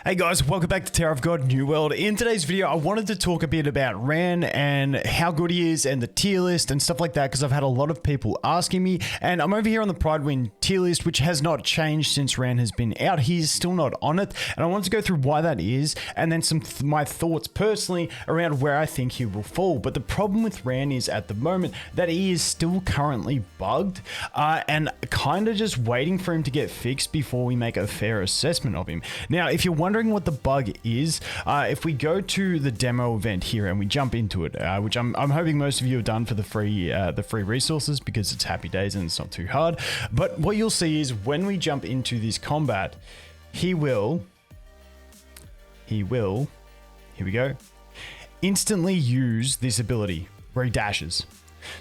Hey guys, welcome back to Tower of God New World. In today's video, I wanted to talk a bit about Ran and how good he is and the tier list and stuff like that because I've had a lot of people asking me, and I'm over here on the Pride Win tier list, which has not changed since Ran has been out. He's still not on it, and I wanted to go through why that is and then my thoughts personally around where I think he will fall. But the problem with Ran is at the moment that he is still currently bugged and kind of just waiting for him to get fixed before we make a fair assessment of him. Now, if you're wondering what the bug is, if we go to the demo event here and we jump into it, which I'm hoping most of you have done for the free resources because it's happy days and it's not too hard. But what you'll see is when we jump into this combat, he will, here we go, instantly use this ability where he dashes.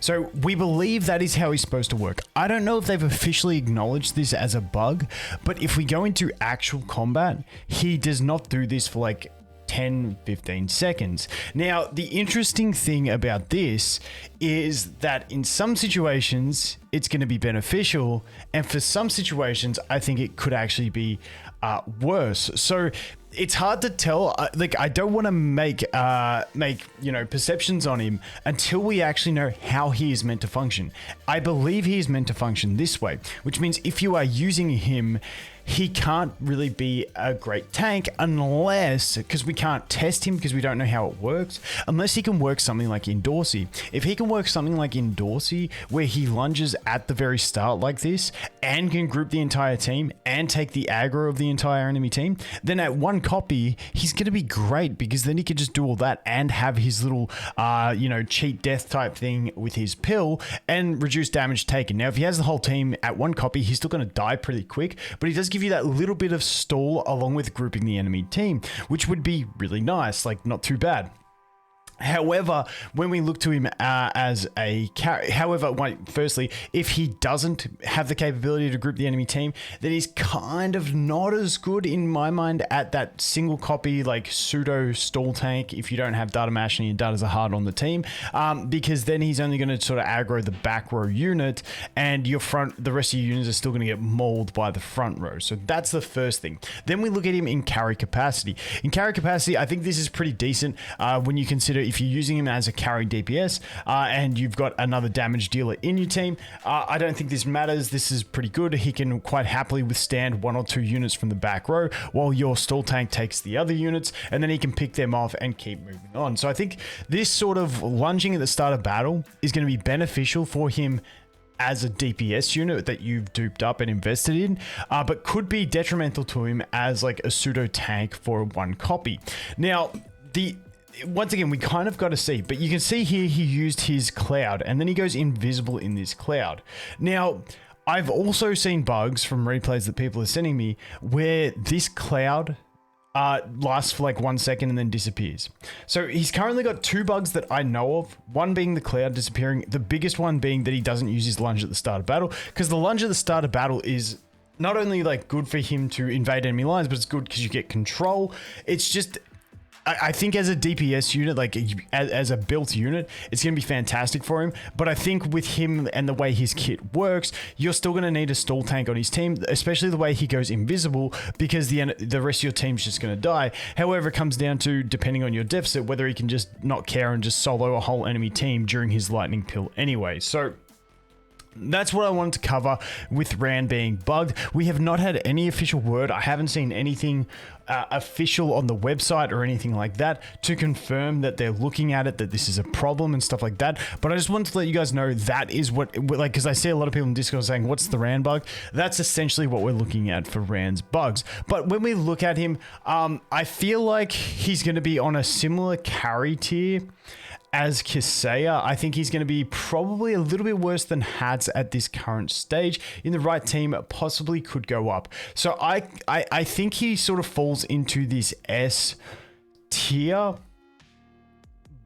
So we believe that is how he's supposed to work. I don't know if they've officially acknowledged this as a bug, but if we go into actual combat, he does not do this for like 10-15 seconds. Now, the interesting thing about this is that in some situations it's going to be beneficial, and for some situations I think it could actually be worse. So it's hard to tell. Like, I don't want to make perceptions on him until we actually know how he is meant to function. I believe he is meant to function this way, which means if you are using him, he can't really be a great tank unless, because we can't test him because we don't know how it works, unless he can work something like Indorsey. If he can work something like Indorsey where he lunges at the very start like this and can group the entire team and take the aggro of the entire enemy team, then at one copy, he's going to be great because then he can just do all that and have his little, cheat death type thing with his pill and reduce damage taken. Now, if he has the whole team at one copy, he's still going to die pretty quick, but he does give you that little bit of stall along with grouping the enemy team, which would be really nice, like not too bad. However, when we look to him as a carry, firstly, if he doesn't have the capability to group the enemy team, then he's kind of not as good in my mind at that single copy, like pseudo stall tank if you don't have data mash and your datas are hard on the team, because then he's only going to sort of aggro the back row unit and the rest of your units are still going to get mauled by the front row. So that's the first thing. Then we look at him in carry capacity. In carry capacity, I think this is pretty decent when you consider if you're using him as a carry DPS and you've got another damage dealer in your team. I don't think this matters. This is pretty good. He can quite happily withstand 1 or 2 units from the back row while your stall tank takes the other units, and then he can pick them off and keep moving on. So I think this sort of lunging at the start of battle is going to be beneficial for him as a DPS unit that you've duped up and invested in, but could be detrimental to him as like a pseudo tank for one copy. Now, once again, we kind of got to see, but you can see here he used his cloud and then he goes invisible in this cloud. Now, I've also seen bugs from replays that people are sending me where this cloud lasts for like 1 second and then disappears. So he's currently got 2 bugs that I know of, one being the cloud disappearing, the biggest one being that he doesn't use his lunge at the start of battle, because the lunge at the start of battle is not only like good for him to invade enemy lines, but it's good because you get control. It's just, I think as a DPS unit, like as a built unit, it's going to be fantastic for him. But I think with him and the way his kit works, you're still going to need a stall tank on his team, especially the way he goes invisible, because the rest of your team's just going to die. However, it comes down to, depending on your deficit, whether he can just not care and just solo a whole enemy team during his lightning pill anyway. So that's what I wanted to cover with Ran being bugged. We have not had any official word. I haven't seen anything official on the website or anything like that to confirm that they're looking at it, that this is a problem and stuff like that. But I just wanted to let you guys know that is what, like, because I see a lot of people in Discord saying, what's the Ran bug? That's essentially what we're looking at for Ran's bugs. But when we look at him, I feel like he's going to be on a similar carry tier as Kisaya. I think he's going to be probably a little bit worse than Hats at this current stage. In the right team, possibly could go up. So I think he sort of falls into this S tier,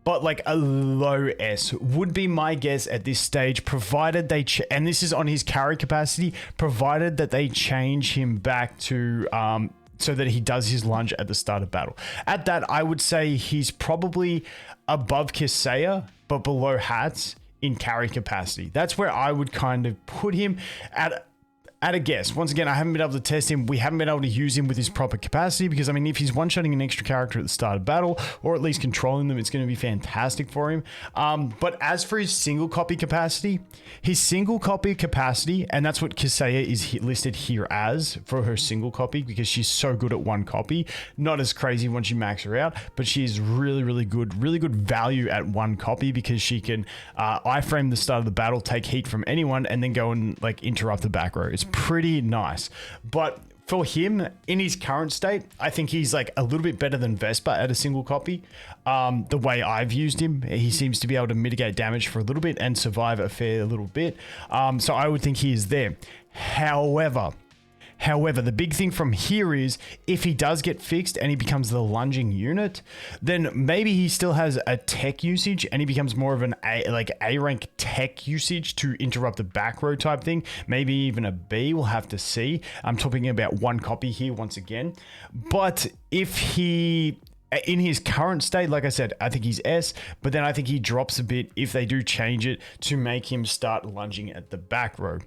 but like a low S would be my guess at this stage, provided they and this is on his carry capacity, provided that they change him back to so that he does his lunge at the start of battle. At that, I would say he's probably above Kisaya, but below Hats in carry capacity. That's where I would kind of put him at at a guess. Once again, I haven't been able to test him. We haven't been able to use him with his proper capacity because, I mean, if he's one-shotting an extra character at the start of battle, or at least controlling them, it's going to be fantastic for him. But as for his single copy capacity, and that's what Kaseya is listed here as for her single copy, because she's so good at one copy. Not as crazy once you max her out, but she's really good value at one copy because she can iframe the start of the battle, take heat from anyone, and then go and like interrupt the back row. It's pretty nice. But for him, in his current state, I think he's like a little bit better than Vespa at a single copy. The way I've used him, he seems to be able to mitigate damage for a little bit and survive a fair little bit. So I would think he is there. However, the big thing from here is if he does get fixed and he becomes the lunging unit, then maybe he still has a tech usage and he becomes more of an A rank tech usage to interrupt the back row type thing. Maybe even a B, we'll have to see. I'm talking about one copy here once again. But if he... in his current state, like I said, I think he's S, but then I think he drops a bit if they do change it to make him start lunging at the back row.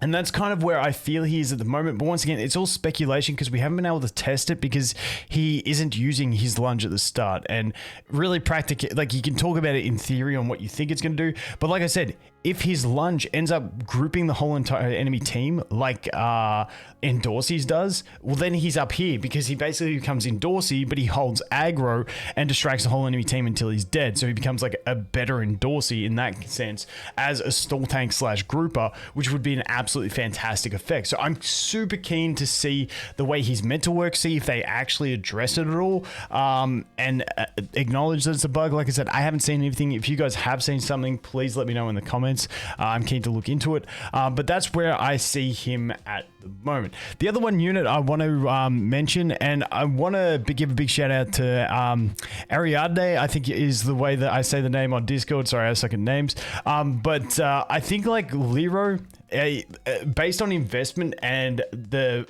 And that's kind of where I feel he is at the moment. But once again, it's all speculation because we haven't been able to test it because he isn't using his lunge at the start. And really practical, like you can talk about it in theory on what you think it's going to do. But like I said, if his lunge ends up grouping the whole entire enemy team like Endorsi's does, well then he's up here because he basically becomes Endorsi, but he holds aggro and distracts the whole enemy team until he's dead. So he becomes like a better Endorsi in that sense as a stall tank / grouper, which would be an absolutely fantastic effect. So I'm super keen to see the way he's meant to work, see if they actually address it at all, and acknowledge that it's a bug. Like I said, I haven't seen anything. If you guys have seen something, please let me know in the comments. I'm keen to look into it, but that's where I see him at the moment. The other one unit I want to mention, and I want to give a big shout out to Ariadne, I think is the way that I say the name on Discord. Sorry, I suck at names. But I think like Lero, based on investment and the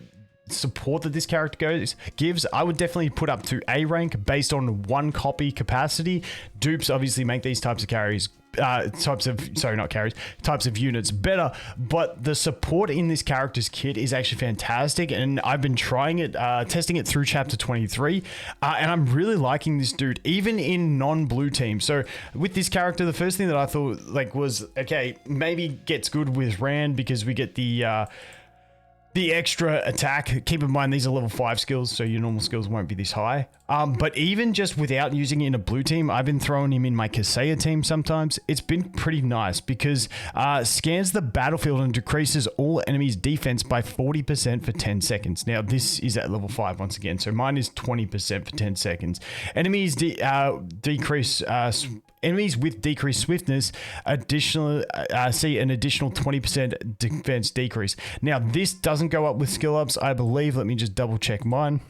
support that this character gives, I would definitely put up to A rank based on one copy capacity. Dupes obviously make these types of carries types of units better, but the support in this character's kit is actually fantastic, and I've been trying it, testing it through chapter 23, and I'm really liking this dude even in non-blue teams. So with this character, the first thing that I thought like was, okay, maybe gets good with Ran because we get the extra attack. Keep in mind, these are level 5 skills, so your normal skills won't be this high. But even just without using it in a blue team, I've been throwing him in my Kaseya team sometimes. It's been pretty nice because scans the battlefield and decreases all enemies' defense by 40% for 10 seconds. Now, this is at level 5 once again, so mine is 20% for 10 seconds. Enemies decrease... Enemies with decreased swiftness see an additional 20% defense decrease. Now, this doesn't go up with skill ups, I believe. Let me just double check mine.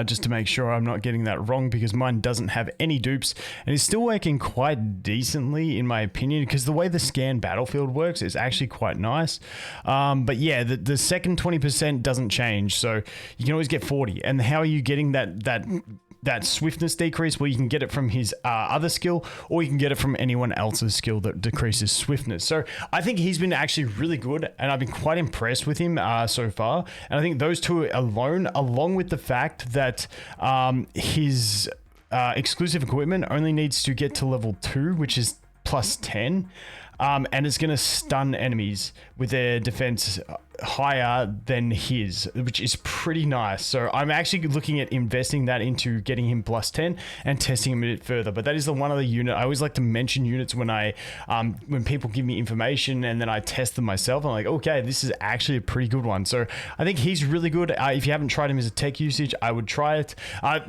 Just to make sure I'm not getting that wrong, because mine doesn't have any dupes and is still working quite decently in my opinion, because the way the scan battlefield works is actually quite nice. But yeah, the second 20% doesn't change, so you can always get 40. And how are you getting that swiftness decrease? Well, you can get it from his other skill, or you can get it from anyone else's skill that decreases swiftness. So I think he's been actually really good, and I've been quite impressed with him so far. And I think those two alone, along with the fact that his exclusive equipment only needs to get to level 2, which is plus 10, and it's going to stun enemies with their defense higher than his, which is pretty nice. So I'm actually looking at investing that into getting him plus 10 and testing him a bit further. But that is the one other unit I always like to mention units when when people give me information and then I test them myself. I'm like, okay, this is actually a pretty good one. So I think he's really good. If you haven't tried him as a tech usage, I would try it.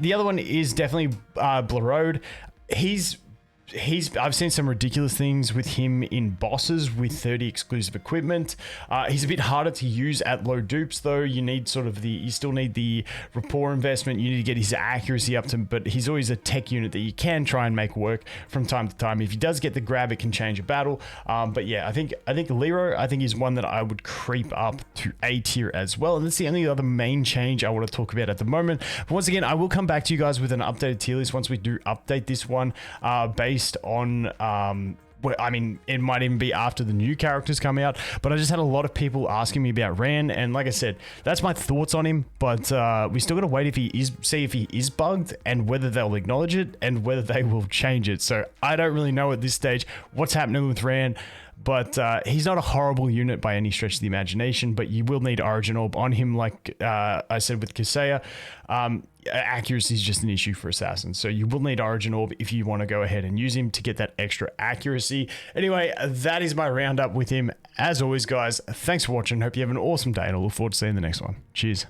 The other one is definitely Blarode. I've seen some ridiculous things with him in bosses with 30 exclusive equipment. He's a bit harder to use at low dupes though. You still need the rapport investment. You need to get his accuracy up to, but he's always a tech unit that you can try and make work from time to time. If he does get the grab, it can change a battle. But yeah, I think Lero, is one that I would creep up to A tier as well. And that's the only other main change I want to talk about at the moment. But once again, I will come back to you guys with an updated tier list once we do update this one, based on I mean, it might even be after the new characters come out, but I just had a lot of people asking me about Ran, and like I said, that's my thoughts on him, but we still gotta wait see if he is bugged, and whether they'll acknowledge it, and whether they will change it. So I don't really know at this stage what's happening with Ran, but he's not a horrible unit by any stretch of the imagination, but you will need Origin Orb on him, like I said with Kaseya. Accuracy is just an issue for Assassins, so you will need Origin Orb if you want to go ahead and use him to get that extra accuracy. Anyway, that is my roundup with him. As always, guys, thanks for watching. Hope you have an awesome day, and I look forward to seeing the next one. Cheers.